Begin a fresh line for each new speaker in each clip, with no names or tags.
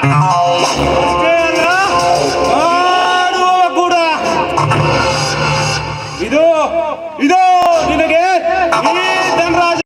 ಅಷ್ಟೇ ಅಲ್ಲ, ಮಾಡುವವ ಕೂಡ. ಇದು ಇದು ನಿನಗೆ ಈ ಧನರಾಜ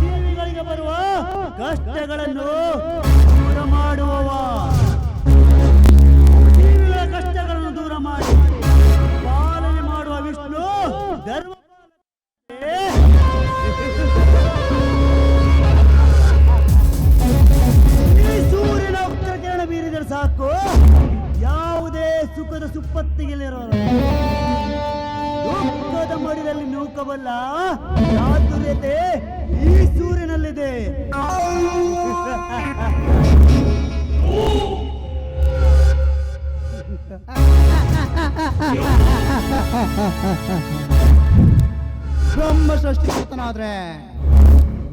ಜೀವಿಗಳಿಗೆ ಬರುವ ಕಷ್ಟಗಳನ್ನು ದೂರ ಮಾಡುವವ, ಜೀವಿಗಳ ಕಷ್ಟಗಳನ್ನು ದೂರ ಮಾಡಿ ಪಾಲನೆ ಮಾಡುವ ವಿಷ್ಣು ಧರ್ಮ. ಈ ಸೂರ್ಯನ ಉತ್ತರ ಕಿರಣ ಬೀರಿದರೆ ಸಾಕು, ಯಾವುದೇ ಸುಖದ ಸುಪ್ಪತ್ತಿಗೆಲ್ಲಿರೋರು ದುಃಖದ ಮಡಿದಲ್ಲಿ ನೂಕಬಲ್ಲ ಚಾತುರ್ಯತೆ ಈ ಸೂರ್ಯನಲ್ಲಿದೆ. ಬ್ರಹ್ಮ ಸೃಷ್ಟಿಕರ್ತನಾದ್ರೆ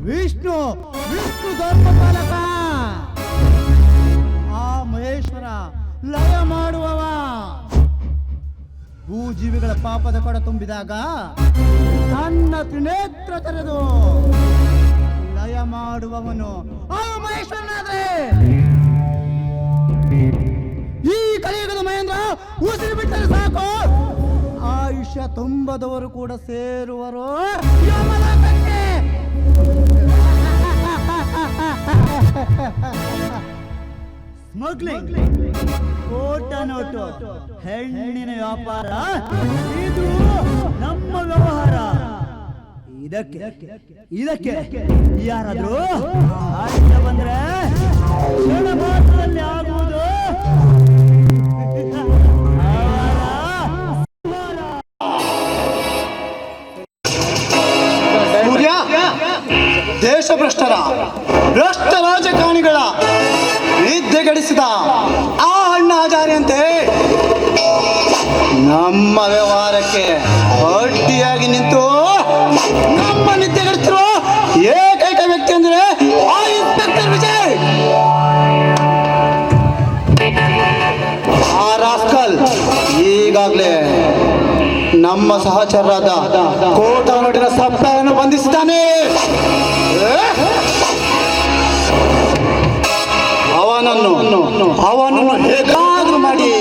ವಿಷ್ಣು ವಿಷ್ಣು ಧರ್ಮಪಾಲಕ, ಆ ಮಹೇಶ್ವರ ಲಯ ಮಾಡುವವ. ಭೂಜೀವಿಗಳ ಪಾಪದ ಕೊಡ ತುಂಬಿದಾಗ ತನ್ನ ತ್ರಿನೇತ್ರ ತೆರೆದು ಲಯ ಮಾಡುವವನು ಆ ಮಹೇಶ್ವರನಾದ್ರೆ, ಈ ಕಲಿಯುಗದ ಮಹೇಂದ್ರ ಉಸಿರು ಬಿಟ್ಟರೆ ಸಾಕು ಆಯುಷ್ಯ ತುಂಬದವರು ಕೂಡ ಸೇರುವರು ಯಮಲೋಕಕ್ಕೆ. ಸ್ಮಗ್ಲಿಂಗ್, ಕೋಟ ನೋಟು, ಹೆಣ್ಣಿನ ವ್ಯಾಪಾರ, ಇದು ನಮ್ಮ ವ್ಯವಹಾರ. ಇದಕ್ಕೆ ಯಾರಾದ್ರೂ ಆಟ ಬಂದ್ರೆ ಕ್ಷಣ ಮಾತ್ರದಲ್ಲಿ ಆಗುವುದು
ದೇಶಭ್ರಷ್ಟರ ಭ್ರಷ್ಟ ರಾಜಕಾರಣಿಗಳ ನಿದ್ದೆಗೆಡಿಸಿದ ಆ ಅಣ್ಣಾಚಾರ್ಯಂತೆ ನಮ್ಮ ವ್ಯವಹಾರಕ್ಕೆ ಅಡ್ಡಿಯಾಗಿ ನಿಂತು ನಮ್ಮ ನಿದ್ದೆಗೆಡಿಸಿರುವ ಏಕೈಕ ವ್ಯಕ್ತಿ ಅಂದ್ರೆ ಆ ಇನ್ಸ್ಪೆಕ್ಟರ್ ವಿಜಯ್. ಆ ರಾಸ್ಕಲ್ ಈಗಾಗಲೇ ನಮ್ಮ ಸಹಚರರಾದ ಕೋಟ ನೋಟಿನ ಸಪ್ತಾಹವನ್ನು ಬಂಧಿಸಿದ್ದಾನೆ. ಅವನನ್ನು ಹೇಗಾದ್ರೂ ಮಾಡಿ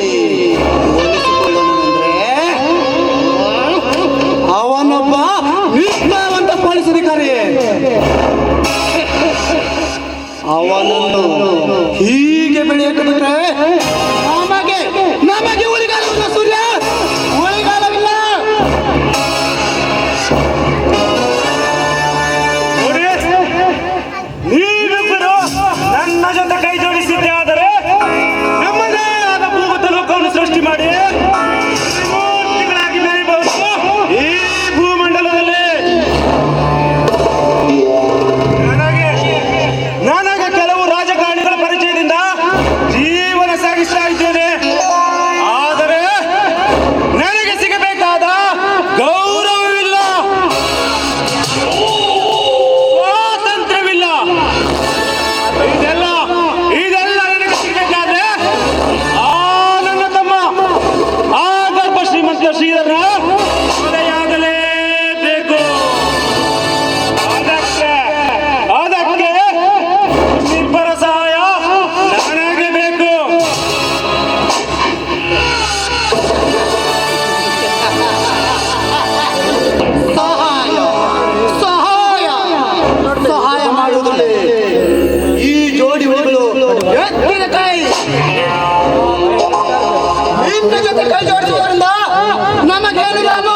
ಅವನೊಬ್ಬ ನಿಷ್ಠಾವಂತ ಪೊಲೀಸ್ ಅಧಿಕಾರಿ. ಅವನನ್ನು ಹೀಗೆ ಬೆಳೆಯಕ್ಕೆ ಬಿಟ್ರೆ ನಮಗೆ ಉಳಿಗಾಲವಿಲ್ಲ ಸೂರ್ಯ, ಉಳಿಗಾಲವಿಲ್ಲ.
ನೀವಿಬ್ಬರು ನನ್ನ ಜೊತೆ ಕೈ ಜೋಡಿಸಿದ್ದೆ ಆದರೆ ನಮ್ಮದೇ ಆದ ಭೂಮತ ಲೋಕವನ್ನು ಸೃಷ್ಟಿ ಮಾಡಿ ಮೂರ್ತಿಗಳಾಗಿ ಮೆರೆಯಬಹುದು ಈ ಭೂಮಂಡಲದಲ್ಲಿ. ನನಗೆ ಕೆಲವು ರಾಜಕಾರಣಿಗಳ ಪರಿಚಯದಿಂದ ಜೀವನ ಸಾಗಿಸ್ತಾ ಇದ್ದೇನೆ. ಆದರೆ ನನಗೆ ಸಿಗಬೇಕಾದ ಗೌರವವಿಲ್ಲ, ಸ್ವಾತಂತ್ರ್ಯವಿಲ್ಲ. ಇದೆಲ್ಲ ನನಗೆ ಸಿಗಬೇಕಾದ್ರೆ ಆ ನನ್ನ ತಮ್ಮ ಆ ಗರ್ಭ ಶ್ರೀಮಂತ ಶ್ರೀಧರ ಮದುವೆಯಾಗಲೇಬೇಕು. ಅದಕ್ಕೆ ನಿಮ್ಮಿಬ್ಬರ ಸಹಾಯ ನನಗೆ ಬೇಕು.
ಸಹಾಯ ಮಾಡುವುದಿಲ್ಲ ಈ ಜೋಡಿ ಹುಡುಗರು. ಎತ್ತಿನ ಕೈ ನಿನ್ನ ಜೊತೆ ಕೈ ಜೋಡಿಸುವುದರಿಂದ ನಮಗೇನು ಲಾಭ?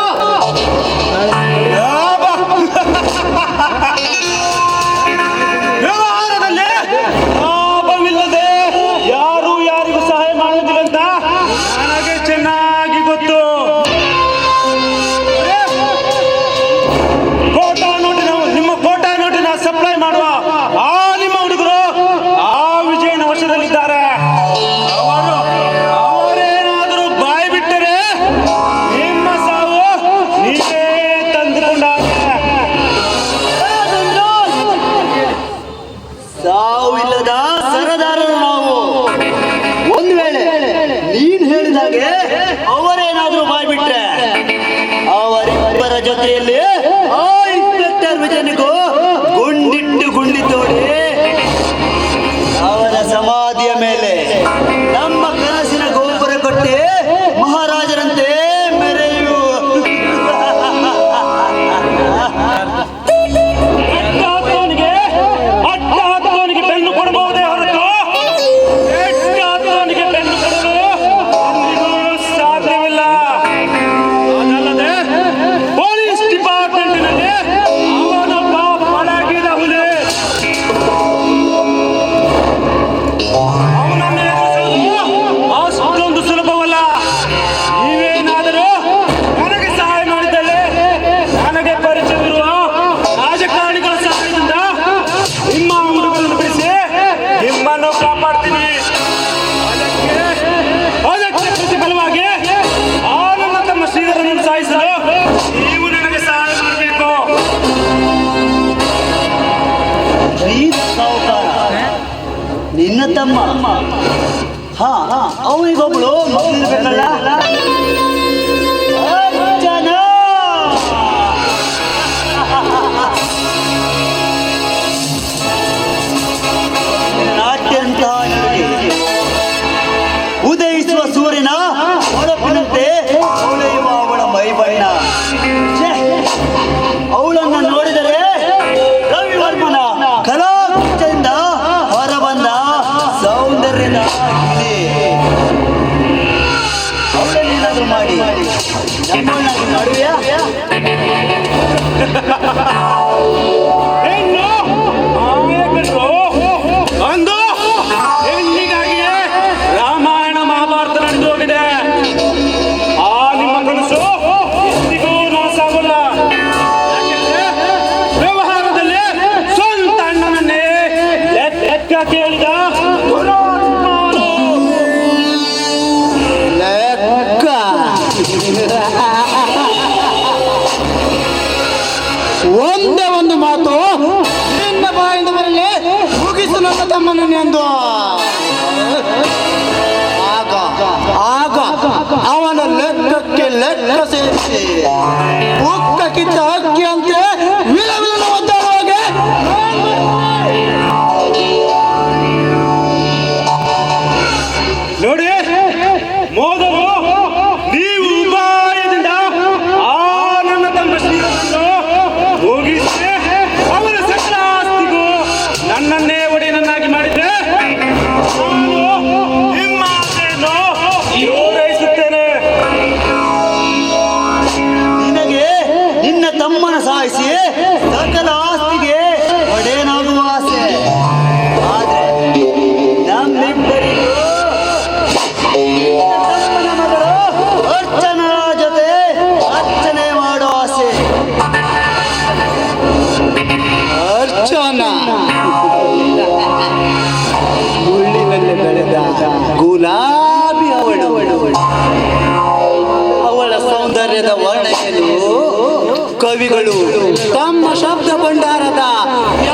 ವ್ಯವಹಾರದಲ್ಲಿ ಲಾಭವಿಲ್ಲದೆ ಯಾರು ಯಾರಿಗೂ ಸಹಾಯ ಮಾಡುವುದಿಲ್ಲ ಅಂತ
ಜೊತೆಯಲ್ಲಿ ಆ ಇನ್ಸ್ಪೆಕ್ಟರ್ ವಿಜಯನಿಗೂ ಗುಂಡಿಟ್ಟು ಗುಂಡಿ ತೋಡಿ ಅವನ ಸಮಾಧಿಯ ಮೇಲೆ ನಮ್ಮ ಕನಸಿನ ಗೋಪುರ ಕಟ್ಟಿ ಮಹಾರಾಜರಂತೆ ಮೆರೆಯು.
ಅಟ್ಟಾದವನಿಗೆ ಬೆನ್ನು ಕೊಡಬಹುದೇ ಹೊರತು ಎಟ್ಟಾದವನಿಗೆ ಬೆನ್ನು ಕೊಡಲು ಎಂದಿಗೂ ಸಾಧ್ಯವಿಲ್ಲ. ಅದಲ್ಲದೆ ಪೊಲೀಸ್ ಡಿಪಾರ್ಟ್ಮೆಂಟಿನಲ್ಲಿ ಅವನೊಬ್ಬ ಪಳಗಿದ ಹುಲಿ. ಅವನನ್ನು ಎದುರಿಸುವುದು ಅಷ್ಟೊಂದು ಸುಲಭವಲ್ಲ. ನೀವೇನಾದರೂ ನನಗೆ ಸಹಾಯ ಮಾಡಿದಲ್ಲಿ ನನಗೆ ಪರಿಚಯವಿರುವ ರಾಜಕಾರಣಿಗಳ ಸಹಾಯದಿಂದ ನಿಮ್ಮ ಹುಡುಗರನ್ನು ಬಿಡಿಸಿ ನಿಮ್ಮನ್ನು ಕಾಪಾಡ್ತೀನಿ. ಅದಕ್ಕೆ ಪ್ರತಿಫಲವಾಗಿ ಆ ನನ್ನ ತಮ್ಮ ಶ್ರೀಧರನನ್ನು ಸಾಯಿಸಲು ನೀವು ನನಗೆ ಸಹಾಯ ಮಾಡಬೇಕು.
ನಿನ್ನ ತಮ್ಮ ಅವನಿಗೊಬ್ಳು ಮಗಳಿರ್ಬೇಕಲ್ಲ. ಅರ್ಚನ! ನಾಟ್ಯಂತ ಉದಯಿಸುವ ಸೂರ್ಯನ ಹೊಳಪಿನಂತೆ ಹೊಳೆಯುವ ಅವಳ ಮೈಬಣ್ಣ. ಅವಳನ್ನು ನೋಡಿದರೆ ರವಿವರ್ಮನ ಕಲಾಕೃತಿಯಿಂದ ಹೊರಬಂದ ಸೌಂದರ್ಯದ ಗಿಳಿ. ಅವಳನ್ನೇನಾದ್ರೂ ಮಾಡಿ ನಮ್ಮನ್ನಾಗಿ ಮಾಡುವೆಯಾ?
ಹೆಣ್ಣು ನಾಯಕರು ಅಂದು ಹೆಣ್ಣಿಗಾಗಿಯೇ ರಾಮಾಯಣ ಮಹಾಭಾರತ ನಡೆದು ಹೋಗಿದೆ. ಆ ನಿಮ್ಮ ಕನಸು ಎಂದಿಗೂ ನಾಸಾಗಲ್ಲ. ಯಾಕೆಂದ್ರೆ ವ್ಯವಹಾರದಲ್ಲಿ ಸ್ವಂತ ಅಣ್ಣನನ್ನೇ ಲೆಕ್ಕ ಕೇಳಿದ ದುರಾತ್ಮನು.
ಲೆಕ್ಕ
ಒಂದೇ ಒಂದು ಮಾತು ನಿನ್ನ ಬಾಯಿಂದ ಬರಲಿ, ಮುಗಿಸು ನನ್ನ ತಮ್ಮನನ್ನು ಎಂದು. ಆಗ ಆಗ ಅವನ ಲೆಕ್ಕಕ್ಕೆ ಲೆಕ್ಕ ಸೇರಿಸಿ ಉಕ್ಕ ಕಿತ್ತ ಅಕ್ಕಿ ಅಂತೆ ವಿಲವಿಲನ ಒದ್ದಾಡುವಾಗೆ
ನೋಡಿ, ಮೊದಲು ನೀವು ಉಪಾಯದಿಂದ ಆ ನನ್ನ ತಮ್ಮ ಶ್ರೀರನ್ನು ಮುಗಿಸಿ ಅವನ ಸಕಲ ಆಸ್ತಿಗೂ ನನ್ನನ್ನೇ ಒಡೆಯನನ್ನಾಗಿ ಮಾಡಿದ್ರೆ ನಾನು ನಿಮ್ಮ ಆಸೆಯನ್ನು ಪೂರೈಸುತ್ತೇನೆ.
ನಿನಗೆ ನಿನ್ನ ತಮ್ಮನ ಸಾಯಿಸಿ ಸಕಲ ಆಸ್ತಿಗೆ ಒಡೆಯನಾಗುವ ಆಸೆ. ಆದ್ರೆ ನಮ್ಮಿಬ್ಬರಿಗೂ ತಮ್ಮನ ಮಗಳು ಅರ್ಚನಾ ಜೊತೆ ಅರ್ಚನೆ ಮಾಡೋ ಆಸೆ.
ಅರ್ಚನ ಮುಳ್ಳಿನಲ್ಲಿ ಬೆಳೆದ ಗುಲಾಬಿ ಅವಳು. ಅವಳ ಸೌಂದರ್ಯದ ವರ್ಣನೆಯನ್ನು ಕವಿಗಳು ತಮ್ಮ ಶಬ್ದ ಭಂಡಾರದ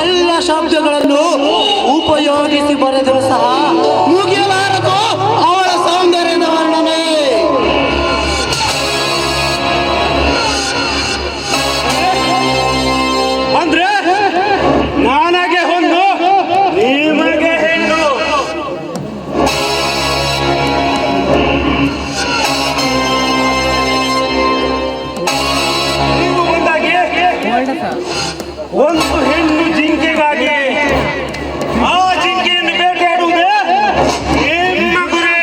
ಎಲ್ಲ ಶಬ್ದಗಳನ್ನು ಉಪಯೋಗಿಸಿ ಬರೆದರೂ ಸಹ ಮುಗಿಯಲಾರದು ಅವಳ ಸೌಂದರ್ಯದ ವರ್ಣನೆ.
ಅಂದ್ರೆ ನನಗೆ ಹೊಂದು ನಿಮಗೆ ಹೆಣ್ಣು. ನೀವು ಬಂದಾಗೆ ಒಂದು ಹೆಣ್ಣು ಜಿಂಕೆಗಾಗಿ ಆ ಜಿಂಕೆಯನ್ನು ಬೇಟೆಯಾಡುವುದೇ ನಿಮ್ಮ ಗುರಿ.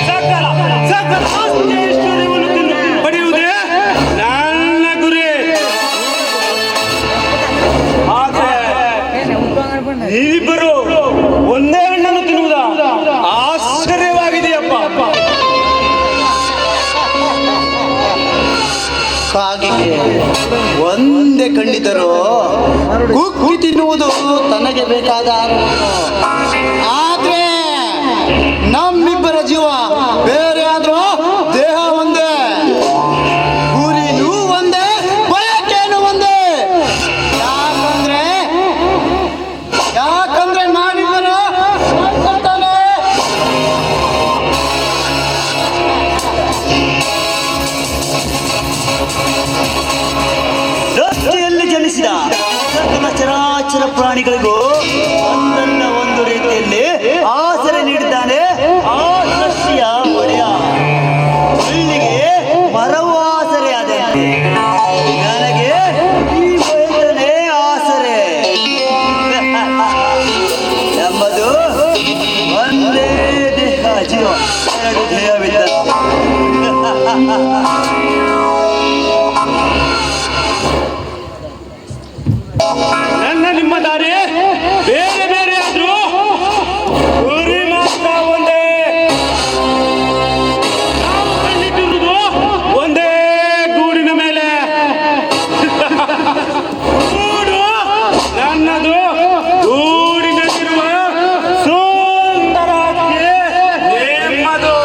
ಸಕಲ ಸಕಲ ಆಸ್ತಿ ಐಶ್ವರ್ಯವನ್ನು ಪಡೆಯುವುದೇ ನನ್ನ ಗುರಿ. ಆದ್ರೆ ನೀವಿಬ್ಬರು ಒಂದೇ ಹಣ್ಣನ್ನು ತಿನ್ನುವುದ ಆಶ್ಚರ್ಯವಾಗಿದೆಯಪ್ಪ.
ಕಾಗಿಗೆ ಒಂದೇ ಖಂಡಿತರು ಕುಕ್ಕಿ ತಿನ್ನುವುದು ತನಗೆ ಬೇಕಾದ ಆದ್ರೆ ನಮ್ಮಿಬ್ಬರ ಜೀವ ಬೇರೆ ಆದ್ರೂ ದೇಹ ಒಂದೇ, ಗುರಿನೂ ಒಂದೇ, ಬಯಕೆನೂ ಒಂದೇ. ಯಾಕಂದ್ರೆ ನಾವಿಬ್ಬರು ಒಂದೇ. ಎರಡು ಧ್ಯೇಯವಿದ್ದ
ನನ್ನ ನಿಮ್ಮ ದಾರಿ ಬೇರೆ ಬೇರೆ ಆದ್ರೂ ಗುರಿ ಮಾತ್ರ ಒಂದೇ. ನಾವು ಕಂಡಿಟ್ಟಿರುವುದು ಒಂದೇ ಗೂಡಿನ ಮೇಲೆ. ಗೂಡು ನನ್ನದು, ಗೂಡಿನಲ್ಲಿರುವ ಸುಂದರ ನಿಮ್ಮದು.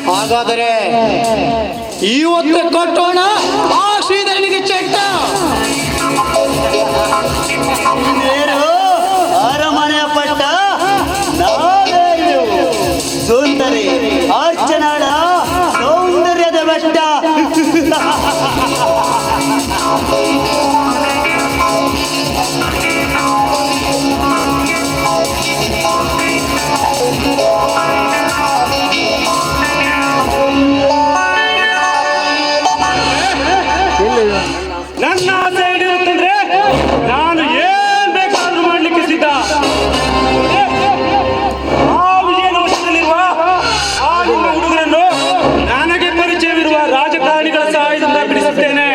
ಹಾಗಾದರೆ ಇವತ್ತು ಕಟ್ಟೋಣ ಆ ಶ್ರೀಧರನಿಗೆ ಚೆಟ್ಟ.
ಅರಮನೆಯ ಪಟ್ಟ ನಾವೇ ಇವು. ಸುಂದರಿ ಅರ್ಚನಾಳ ಸೌಂದರ್ಯದ ಬೆಟ್ಟ.
ನನ್ನ ಆಸೆ ಏನಿರುತ್ತಂದ್ರೆ ನಾನು ಏನ್ ಬೇಕಾದ್ರೂ ಮಾಡ್ಲಿಕ್ಕೆ ಸಿದ್ಧ. ಆ ವಿಜಯನ ವಶದಲ್ಲಿರುವ ಆ ನಿಮ್ಮ ಹುಡುಗರನ್ನು ನನಗೆ ಪರಿಚಯವಿರುವ ರಾಜಕಾರಣಿಗಳ ಸಹಾಯದಿಂದ ಬಿಡಿಸುತ್ತೇನೆ.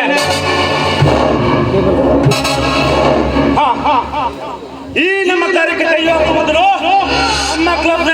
ಈ ನಮ್ಮ ಕಾರ್ಯಕ್ಕೆ ಕೈ ಹಾಕುವ ಮೊದಲು ನಮ್ಮ ಕ್ಲಬ್ನ